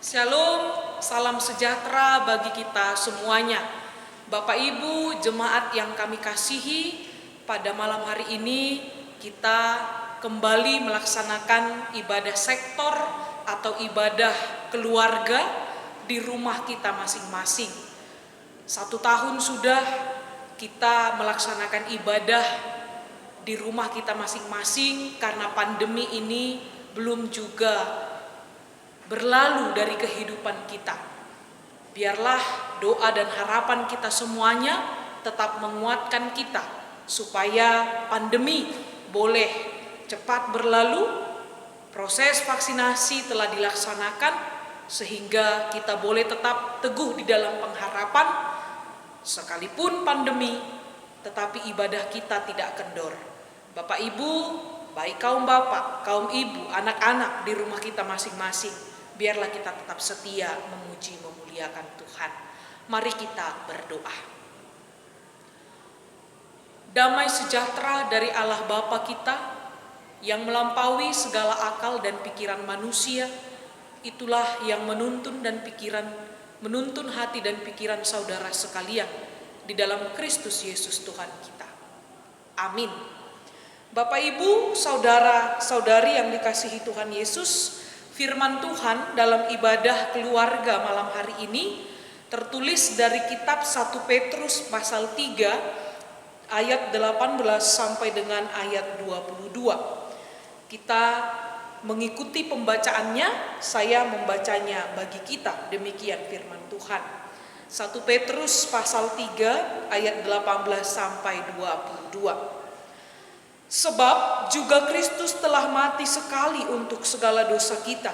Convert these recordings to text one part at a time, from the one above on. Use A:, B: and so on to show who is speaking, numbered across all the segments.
A: Shalom, salam sejahtera bagi kita semuanya. Bapak Ibu, jemaat yang kami kasihi, pada malam hari ini kita kembali melaksanakan ibadah sektor atau ibadah keluarga di rumah kita masing-masing. 1 tahun sudah kita melaksanakan ibadah di rumah kita masing-masing karena pandemi ini belum juga berlalu dari kehidupan kita. Biarlah doa dan harapan kita semuanya tetap menguatkan kita supaya pandemi boleh cepat berlalu, proses vaksinasi telah dilaksanakan sehingga kita boleh tetap teguh di dalam pengharapan sekalipun pandemi, tetapi ibadah kita tidak kendor. Bapak Ibu, baik kaum bapak, kaum ibu, anak-anak di rumah kita masing-masing, biarlah kita tetap setia memuji memuliakan Tuhan. Mari kita berdoa. Damai sejahtera dari Allah Bapa kita yang melampaui segala akal dan pikiran manusia, itulah yang menuntun hati dan pikiran saudara sekalian di dalam Kristus Yesus Tuhan kita. Amin. Bapak Ibu, saudara-saudari yang dikasihi Tuhan Yesus, firman Tuhan dalam ibadah keluarga malam hari ini tertulis dari kitab 1 Petrus pasal 3 ayat 18 sampai dengan ayat 22. Kita mengikuti pembacaannya, saya membacanya bagi kita, demikian firman Tuhan. 1 Petrus pasal 3 ayat 18 sampai 22. Sebab juga Kristus telah mati sekali untuk segala dosa kita.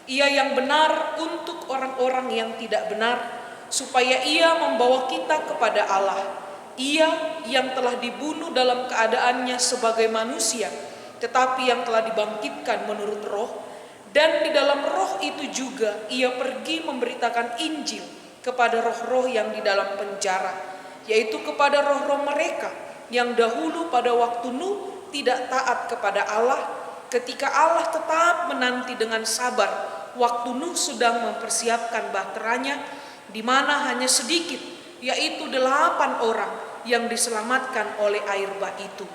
A: Ia yang benar untuk orang-orang yang tidak benar, supaya ia membawa kita kepada Allah. Ia yang telah dibunuh dalam keadaannya sebagai manusia, tetapi yang telah dibangkitkan menurut roh, dan di dalam roh itu juga ia pergi memberitakan Injil kepada roh-roh yang di dalam penjara, yaitu kepada roh-roh mereka yang dahulu pada waktu Nuh tidak taat kepada Allah, ketika Allah tetap menanti dengan sabar waktu Nuh sedang mempersiapkan bahteranya, di mana hanya sedikit, yaitu 8 orang yang diselamatkan oleh air bah itu.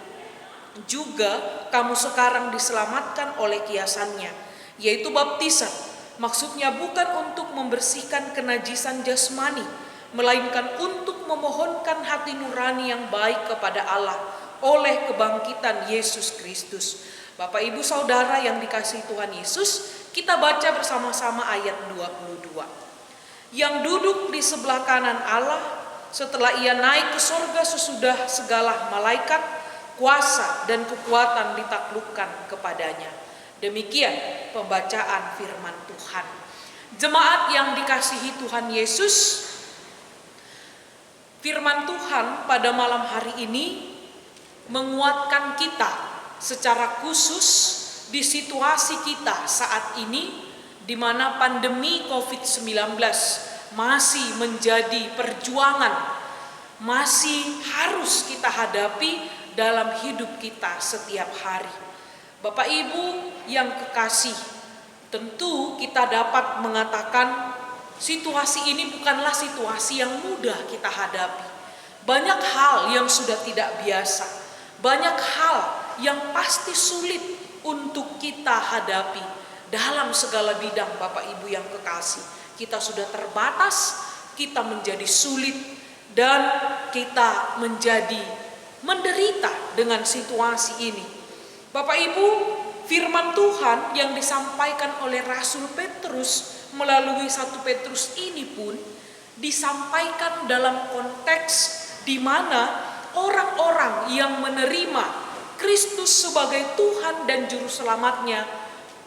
A: Juga kamu sekarang diselamatkan oleh kiasannya, yaitu baptisan. Maksudnya bukan untuk membersihkan kenajisan jasmani, melainkan untuk memohonkan hati nurani yang baik kepada Allah oleh kebangkitan Yesus Kristus. Bapak Ibu Saudara yang dikasihi Tuhan Yesus, kita baca bersama-sama ayat 22. Yang duduk di sebelah kanan Allah setelah ia naik ke sorga sesudah segala malaikat, kuasa dan kekuatan ditaklukkan kepadanya. Demikian pembacaan firman Tuhan. Jemaat yang dikasihi Tuhan Yesus, firman Tuhan pada malam hari ini menguatkan kita secara khusus di situasi kita saat ini, di mana pandemi COVID-19 masih menjadi perjuangan, masih harus kita hadapi dalam hidup kita setiap hari. Bapak Ibu yang kekasih, tentu kita dapat mengatakan situasi ini bukanlah situasi yang mudah kita hadapi. Banyak hal yang sudah tidak biasa, banyak hal yang pasti sulit untuk kita hadapi dalam segala bidang. Bapak Ibu yang kekasih, kita sudah terbatas, kita menjadi sulit, dan kita menjadi menderita dengan situasi ini. Bapak Ibu, firman Tuhan yang disampaikan oleh Rasul Petrus melalui 1 Petrus ini pun disampaikan dalam konteks di mana orang-orang yang menerima Kristus sebagai Tuhan dan Juru Selamatnya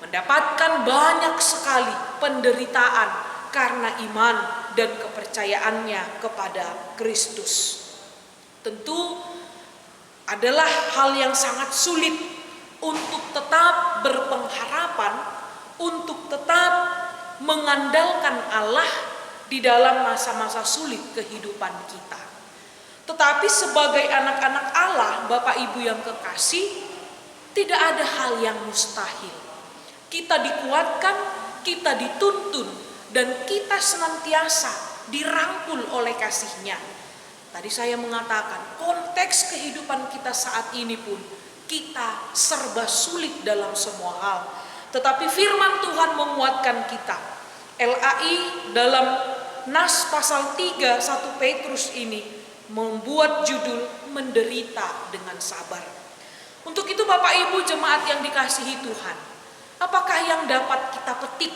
A: mendapatkan banyak sekali penderitaan karena iman dan kepercayaannya kepada Kristus. Tentu adalah hal yang sangat sulit untuk tetap berpengharapan, untuk tetap mengandalkan Allah di dalam masa-masa sulit kehidupan kita. Tetapi sebagai anak-anak Allah, Bapak Ibu yang kekasih, tidak ada hal yang mustahil. Kita dikuatkan, kita dituntun dan kita senantiasa dirangkul oleh kasih-Nya. Tadi saya mengatakan konteks kehidupan kita saat ini pun kita serba sulit dalam semua hal. Tetapi firman Tuhan menguatkan kita. LAI dalam Nas pasal 3 1 Petrus ini membuat judul menderita dengan sabar. Untuk itu Bapak Ibu jemaat yang dikasihi Tuhan, apakah yang dapat kita petik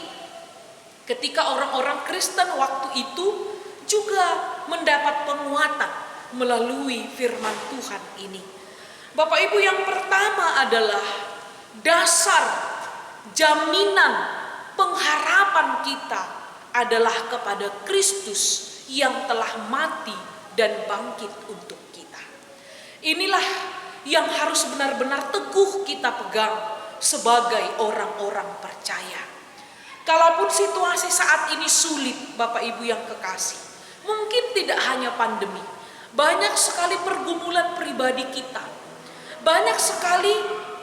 A: ketika orang-orang Kristen waktu itu juga mendapat penguatan melalui firman Tuhan ini? Bapak Ibu, yang pertama adalah dasar jaminan pengharapan kita adalah kepada Kristus yang telah mati dan bangkit untuk kita. Inilah yang harus benar-benar teguh kita pegang sebagai orang-orang percaya. Kalaupun situasi saat ini sulit, Bapak Ibu yang kekasih, mungkin tidak hanya pandemi, banyak sekali pergumulan pribadi kita, banyak sekali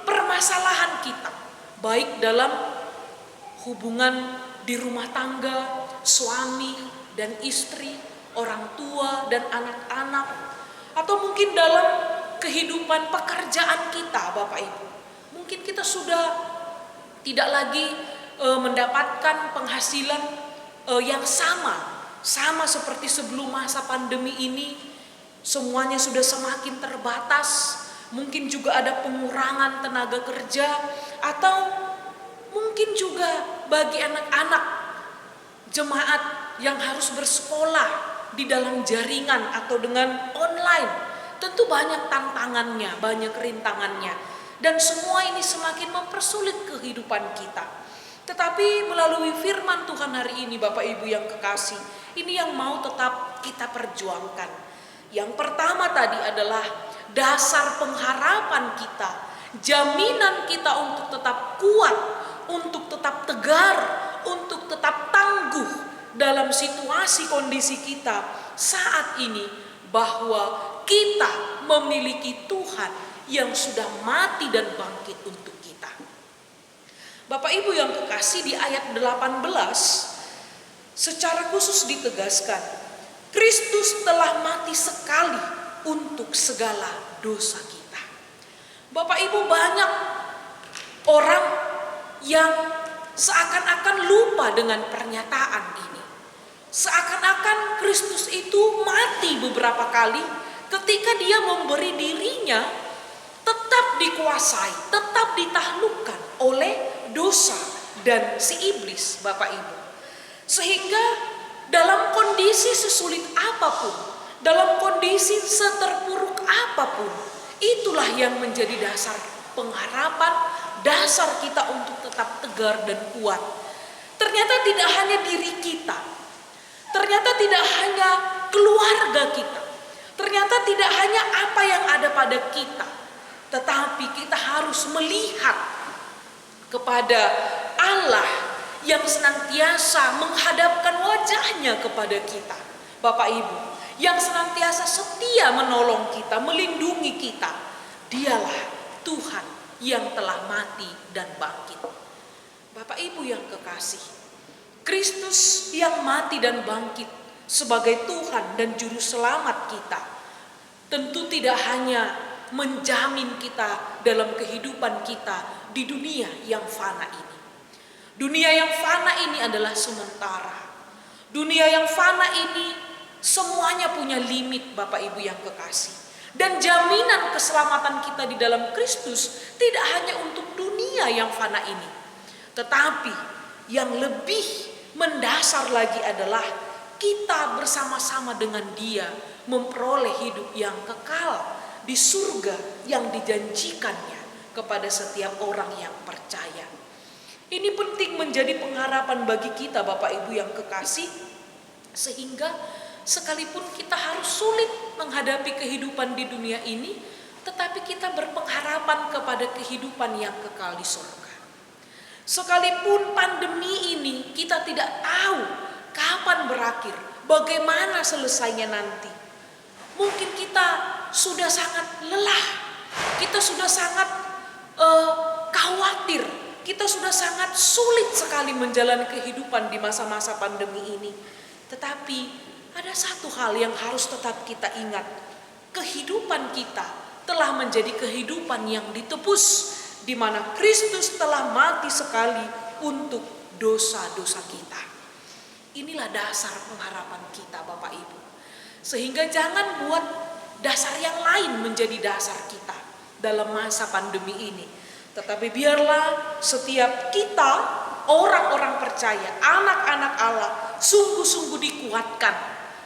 A: permasalahan kita, baik dalam hubungan di rumah tangga, suami dan istri, orang tua dan anak-anak, atau mungkin dalam kehidupan pekerjaan kita, Bapak Ibu. Mungkin kita sudah tidak lagi mendapatkan penghasilan yang sama seperti sebelum masa pandemi ini. Semuanya sudah semakin terbatas. Mungkin juga ada pengurangan tenaga kerja, atau mungkin juga bagi anak-anak jemaat yang harus bersekolah di dalam jaringan atau dengan online, tentu banyak tantangannya, banyak rintangannya, dan semua ini semakin mempersulit kehidupan kita. Tetapi melalui firman Tuhan hari ini, Bapak Ibu yang kekasih, ini yang mau tetap kita perjuangkan. Yang pertama tadi adalah dasar pengharapan kita, jaminan kita untuk tetap kuat, untuk tetap tegar, untuk tetap tangguh dalam situasi kondisi kita saat ini, bahwa kita memiliki Tuhan yang sudah mati dan bangkit untuk kita. Bapak Ibu yang kekasih, di ayat 18 secara khusus ditegaskan, Kristus telah mati sekali untuk segala dosa kita. Bapak Ibu, banyak orang yang seakan-akan lupa dengan pernyataan ini. Seakan-akan Kristus itu mati beberapa kali ketika dia memberi dirinya tetap dikuasai, tetap ditaklukkan oleh dosa dan si iblis, Bapak Ibu. Sehingga dalam kondisi sesulit apapun, dalam kondisi seterpuruk apapun, itulah yang menjadi dasar pengharapan, dasar kita untuk tetap tegar dan kuat. Ternyata tidak hanya diri kita, ternyata tidak hanya keluarga kita, ternyata tidak hanya apa yang ada pada kita, tetapi kita harus melihat kepada Allah yang senantiasa menghadapkan wajahnya kepada kita, Bapak Ibu, yang senantiasa setia menolong kita, melindungi kita. Dialah Tuhan yang telah mati dan bangkit. Bapak Ibu yang kekasih, Kristus yang mati dan bangkit sebagai Tuhan dan Juru Selamat kita tentu tidak hanya menjamin kita dalam kehidupan kita di dunia yang fana ini. Dunia yang fana ini adalah sementara. Dunia yang fana ini semuanya punya limit, Bapak Ibu yang kekasih. Dan jaminan keselamatan kita di dalam Kristus tidak hanya untuk dunia yang fana ini, tetapi yang lebih mendasar lagi adalah kita bersama-sama dengan Dia memperoleh hidup yang kekal di surga yang dijanjikannya kepada setiap orang yang percaya. Ini penting menjadi pengharapan bagi kita, Bapak Ibu yang kekasih, sehingga sekalipun kita harus sulit menghadapi kehidupan di dunia ini, tetapi kita berpengharapan kepada kehidupan yang kekal di surga. Sekalipun pandemi ini kita tidak tahu kapan berakhir, bagaimana selesainya nanti. Mungkin kita sudah sangat lelah, kita sudah sangat khawatir kita sudah sangat sulit sekali menjalani kehidupan di masa-masa pandemi ini. Tetapi ada satu hal yang harus tetap kita ingat. Kehidupan kita telah menjadi kehidupan yang ditebus, di mana Kristus telah mati sekali untuk dosa-dosa kita. Inilah dasar pengharapan kita, Bapak Ibu. Sehingga jangan buat dasar yang lain menjadi dasar kita dalam masa pandemi ini. Tetapi biarlah setiap kita, orang-orang percaya, anak-anak Allah, sungguh-sungguh dikuatkan.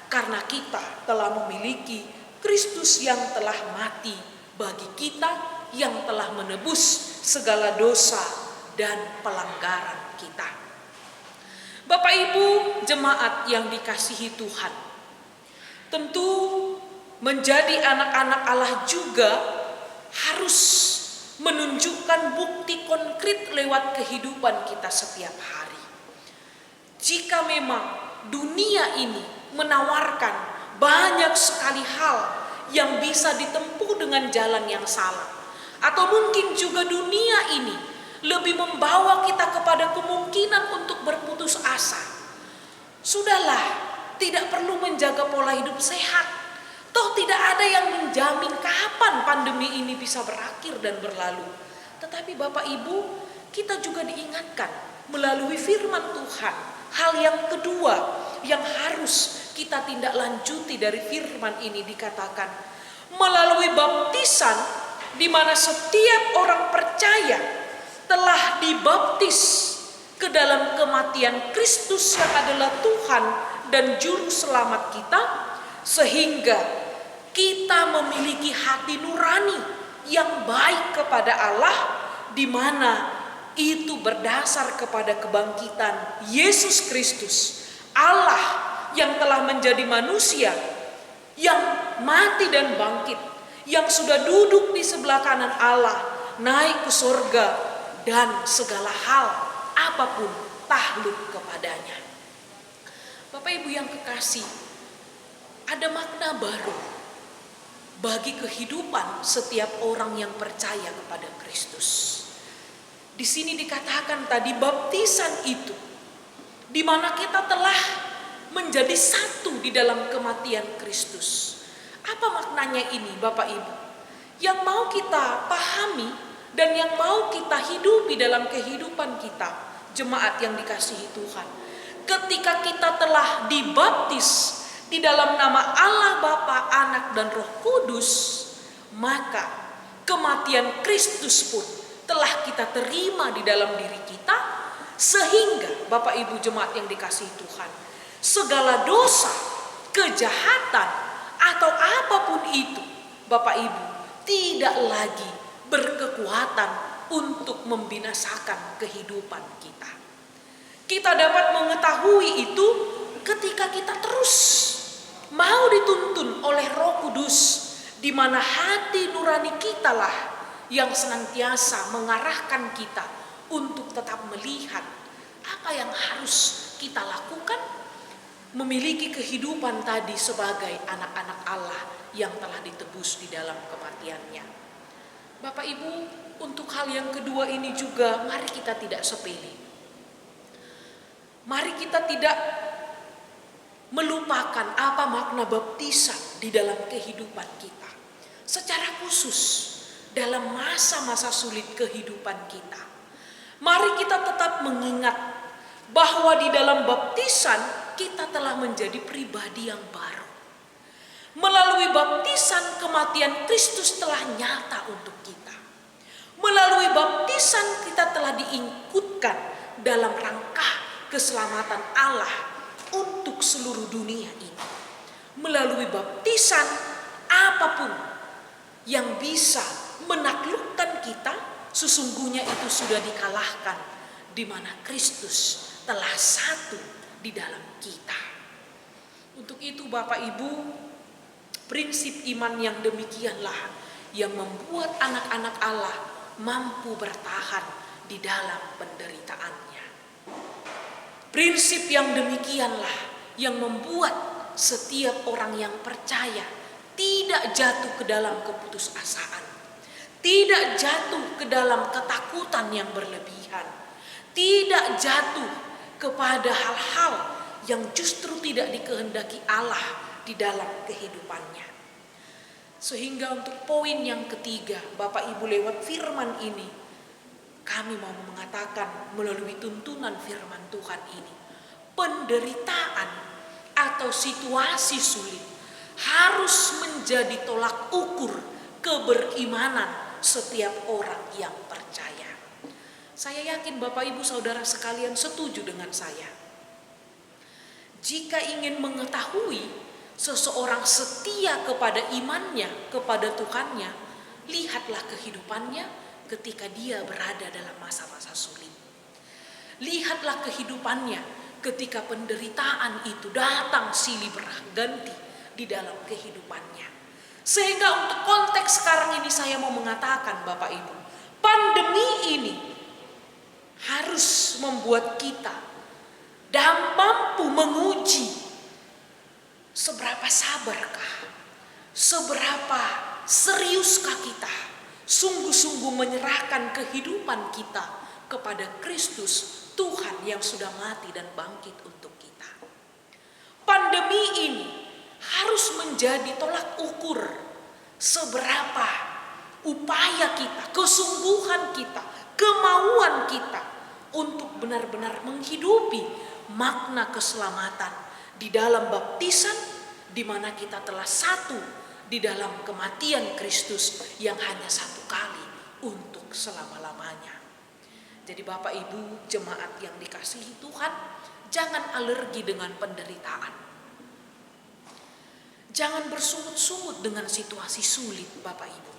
A: Karena kita telah memiliki Kristus yang telah mati bagi kita, yang telah menebus segala dosa dan pelanggaran kita. Bapak Ibu jemaat yang dikasihi Tuhan, tentu menjadi anak-anak Allah juga harus menunjukkan bukti konkret lewat kehidupan kita setiap hari. Jika memang dunia ini menawarkan banyak sekali hal yang bisa ditempuh dengan jalan yang salah, atau mungkin juga dunia ini lebih membawa kita kepada kemungkinan untuk berputus asa, sudahlah, tidak perlu menjaga pola hidup sehat. Toh tidak ada yang menjamin kapan pandemi ini bisa berakhir dan berlalu. Tetapi Bapak Ibu, kita juga diingatkan melalui firman Tuhan. Hal yang kedua yang harus kita tindak lanjuti dari firman ini dikatakan, melalui baptisan di mana setiap orang percaya telah dibaptis ke dalam kematian Kristus yang adalah Tuhan dan Juru Selamat kita, sehingga kita memiliki hati nurani yang baik kepada Allah, di mana itu berdasar kepada kebangkitan Yesus Kristus, Allah yang telah menjadi manusia, yang mati dan bangkit, yang sudah duduk di sebelah kanan Allah, naik ke surga, dan segala hal apapun takluk kepadanya. Bapak Ibu yang kekasih, ada makna baru bagi kehidupan setiap orang yang percaya kepada Kristus. Di sini dikatakan tadi baptisan itu, di mana kita telah menjadi satu di dalam kematian Kristus. Apa maknanya ini, Bapak Ibu? Yang mau kita pahami dan yang mau kita hidupi dalam kehidupan kita, jemaat yang dikasihi Tuhan. Ketika kita telah dibaptis di dalam nama Allah Bapa, Anak dan Roh Kudus, maka kematian Kristus pun telah kita terima di dalam diri kita, sehingga Bapak Ibu jemaat yang dikasihi Tuhan, segala dosa, kejahatan atau apapun itu, Bapak Ibu, tidak lagi berkekuatan untuk membinasakan kehidupan kita. Kita dapat mengetahui itu ketika kita terus mau dituntun oleh Roh Kudus, di mana hati nurani kita lah yang senantiasa mengarahkan kita untuk tetap melihat apa yang harus kita lakukan, memiliki kehidupan tadi sebagai anak-anak Allah yang telah ditebus di dalam kematiannya. Bapak Ibu, untuk hal yang kedua ini juga mari kita tidak sepele. Mari kita tidak melupakan apa makna baptisan di dalam kehidupan kita. Secara khusus dalam masa-masa sulit kehidupan kita. Mari kita tetap mengingat bahwa di dalam baptisan kita telah menjadi pribadi yang baru. Melalui baptisan kematian Kristus telah nyata untuk kita. Melalui baptisan kita telah diikutkan dalam rangka keselamatan Allah untuk seluruh dunia ini. Melalui baptisan apapun yang bisa menaklukkan kita, sesungguhnya itu sudah dikalahkan, di mana Kristus telah satu di dalam kita. Untuk itu Bapak Ibu, prinsip iman yang demikianlah yang membuat anak-anak Allah mampu bertahan di dalam penderitaannya. Prinsip yang demikianlah yang membuat setiap orang yang percaya tidak jatuh ke dalam keputusasaan, tidak jatuh ke dalam ketakutan yang berlebihan, tidak jatuh kepada hal-hal yang justru tidak dikehendaki Allah di dalam kehidupannya. Sehingga untuk poin yang ketiga, Bapak Ibu, lewat firman ini kami mau mengatakan melalui tuntunan firman Tuhan ini, penderitaan atau situasi sulit harus menjadi tolak ukur keberimanan setiap orang yang percaya. Saya yakin Bapak Ibu Saudara sekalian setuju dengan saya. Jika ingin mengetahui seseorang setia kepada imannya, kepada Tuhannya, lihatlah kehidupannya ketika dia berada dalam masa-masa sulit. Lihatlah kehidupannya ketika penderitaan itu datang silih berganti di dalam kehidupannya. Sehingga untuk konteks sekarang ini saya mau mengatakan Bapak Ibu, pandemi ini harus membuat kita dan mampu menguji seberapa sabarkah, seberapa seriuskah kita sungguh-sungguh menyerahkan kehidupan kita kepada Kristus Tuhan yang sudah mati dan bangkit untuk kita. Pandemi ini harus menjadi tolak ukur seberapa upaya kita, kesungguhan kita, kemauan kita untuk benar-benar menghidupi makna keselamatan di dalam baptisan, di mana kita telah satu di dalam kematian Kristus yang hanya satu kali untuk selama-lamanya. Jadi Bapak Ibu jemaat yang dikasihi Tuhan, jangan alergi dengan penderitaan. Jangan bersungut-sungut dengan situasi sulit Bapak Ibu.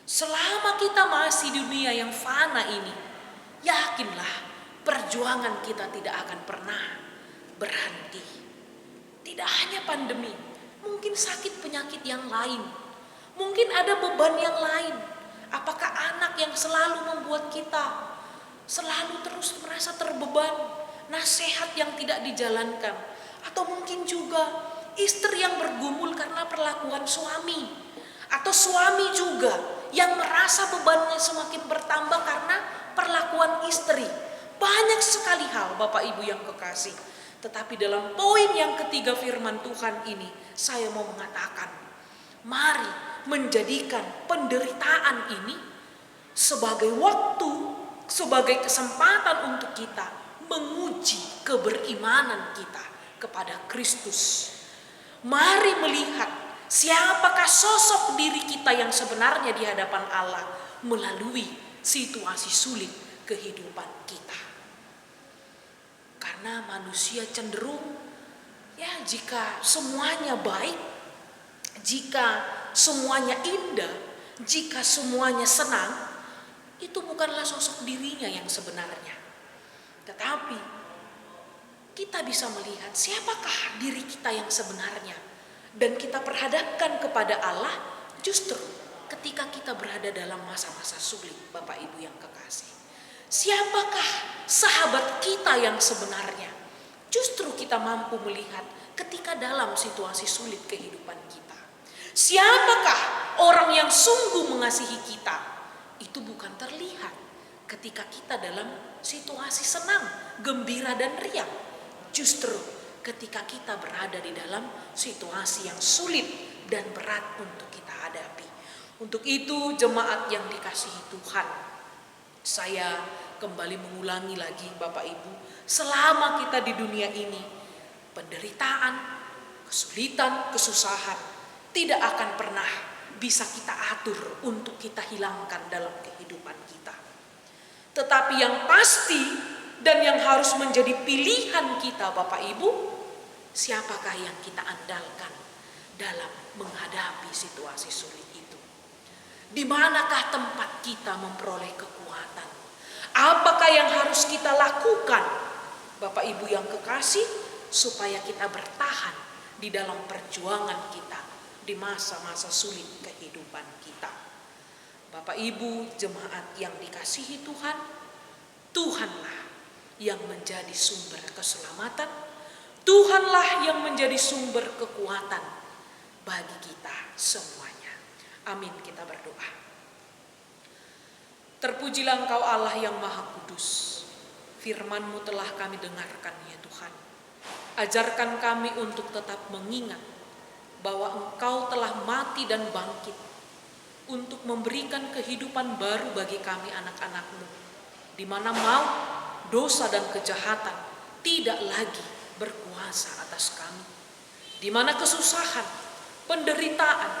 A: Selama kita masih di dunia yang fana ini, yakinlah perjuangan kita tidak akan pernah berhenti. Tidak hanya pandemi, mungkin sakit penyakit yang lain, mungkin ada beban yang lain. Apakah anak yang selalu membuat kita selalu terus merasa terbeban, nasihat yang tidak dijalankan, atau mungkin juga istri yang bergumul karena perlakuan suami, atau suami juga yang merasa bebannya semakin bertambah karena perlakuan istri. Banyak sekali hal Bapak Ibu yang kekasih. Tetapi dalam poin yang ketiga firman Tuhan ini, saya mau mengatakan, mari menjadikan penderitaan ini sebagai waktu, sebagai kesempatan untuk kita menguji keberimanan kita kepada Kristus. Mari melihat siapakah sosok diri kita yang sebenarnya di hadapan Allah melalui situasi sulit kehidupan kita. Karena manusia cenderung jika semuanya baik, jika semuanya indah, jika semuanya senang, itu bukanlah sosok dirinya yang sebenarnya. Tetapi kita bisa melihat siapakah diri kita yang sebenarnya, dan kita perhadapkan kepada Allah justru ketika kita berada dalam masa-masa sulit Bapak Ibu yang kekasih. Siapakah sahabat kita yang sebenarnya? Justru kita mampu melihat ketika dalam situasi sulit kehidupan kita. Siapakah orang yang sungguh mengasihi kita? Itu bukan terlihat ketika kita dalam situasi senang, gembira dan riang. Justru ketika kita berada di dalam situasi yang sulit dan berat untuk kita hadapi. Untuk itu jemaat yang dikasihi Tuhan, saya kembali mengulangi lagi Bapak Ibu, selama kita di dunia ini, penderitaan, kesulitan, kesusahan tidak akan pernah bisa kita atur untuk kita hilangkan dalam kehidupan kita. Tetapi yang pasti dan yang harus menjadi pilihan kita Bapak Ibu, siapakah yang kita andalkan dalam menghadapi situasi sulit itu? Di manakah tempat kita memperoleh kekuatan? Apakah yang harus kita lakukan Bapak Ibu yang kekasih supaya kita bertahan di dalam perjuangan kita di masa-masa sulit kehidupan kita? Bapak Ibu jemaat yang dikasihi Tuhan, Tuhanlah yang menjadi sumber keselamatan, Tuhanlah yang menjadi sumber kekuatan bagi kita semuanya. Amin, kita berdoa. Terpujilah Engkau Allah yang Maha Kudus. Firman-Mu telah kami dengarkan ya Tuhan. Ajarkan kami untuk tetap mengingat bahwa Engkau telah mati dan bangkit untuk memberikan kehidupan baru bagi kami anak-anak-Mu, di mana maut, dosa dan kejahatan tidak lagi berkuasa atas kami, di mana kesusahan, penderitaan,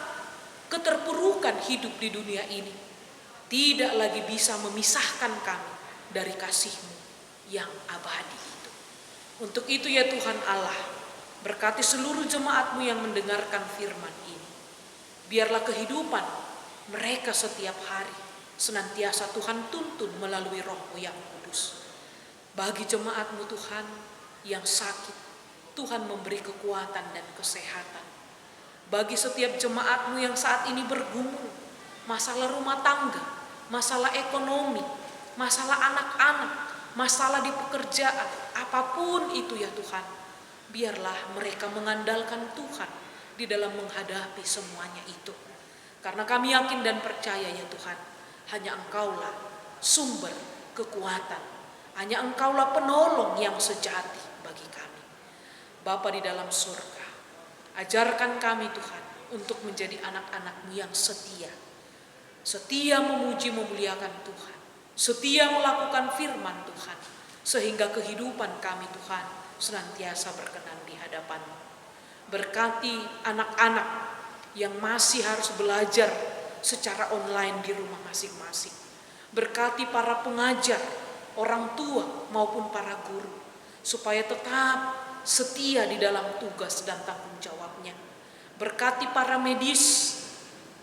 A: keterpurukan hidup di dunia ini tidak lagi bisa memisahkan kami dari kasih-Mu yang abadi itu. Untuk itu ya Tuhan Allah, berkati seluruh jemaat-Mu yang mendengarkan firman ini. Biarlah kehidupan mereka setiap hari senantiasa Tuhan tuntun melalui Roh-Mu yang kudus. Bagi jemaat-Mu Tuhan yang sakit, Tuhan memberi kekuatan dan kesehatan. Bagi setiap jemaat-Mu yang saat ini bergumul, masalah rumah tangga, masalah ekonomi, masalah anak-anak, masalah di pekerjaan, apapun itu ya Tuhan, biarlah mereka mengandalkan Tuhan di dalam menghadapi semuanya itu. Karena kami yakin dan percaya ya Tuhan, hanya Engkaulah sumber kekuatan, hanya Engkaulah penolong yang sejati bagi kami. Bapa di dalam surga, ajarkan kami Tuhan untuk menjadi anak-anak-Mu yang setia. Setia memuji memuliakan Tuhan, setia melakukan firman Tuhan, sehingga kehidupan kami Tuhan senantiasa berkenan di hadapan-Mu. Berkati anak-anak yang masih harus belajar secara online di rumah masing-masing. Berkati para pengajar, orang tua maupun para guru, supaya tetap setia di dalam tugas dan tanggung jawabnya. Berkati para medis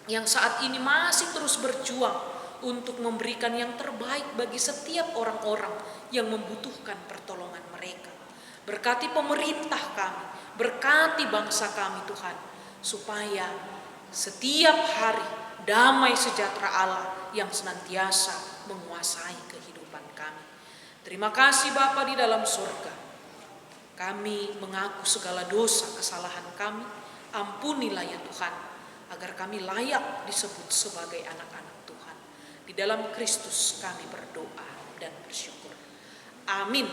A: yang saat ini masih terus berjuang untuk memberikan yang terbaik bagi setiap orang-orang yang membutuhkan pertolongan mereka. Berkati pemerintah kami, berkati bangsa kami Tuhan, supaya setiap hari damai sejahtera Allah yang senantiasa menguasai kehidupan kami. Terima kasih Bapa di dalam surga. Kami mengaku segala dosa kesalahan kami, ampunilah ya Tuhan, agar kami layak disebut sebagai anak-anak Tuhan. Di dalam Kristus kami berdoa dan bersyukur. Amin.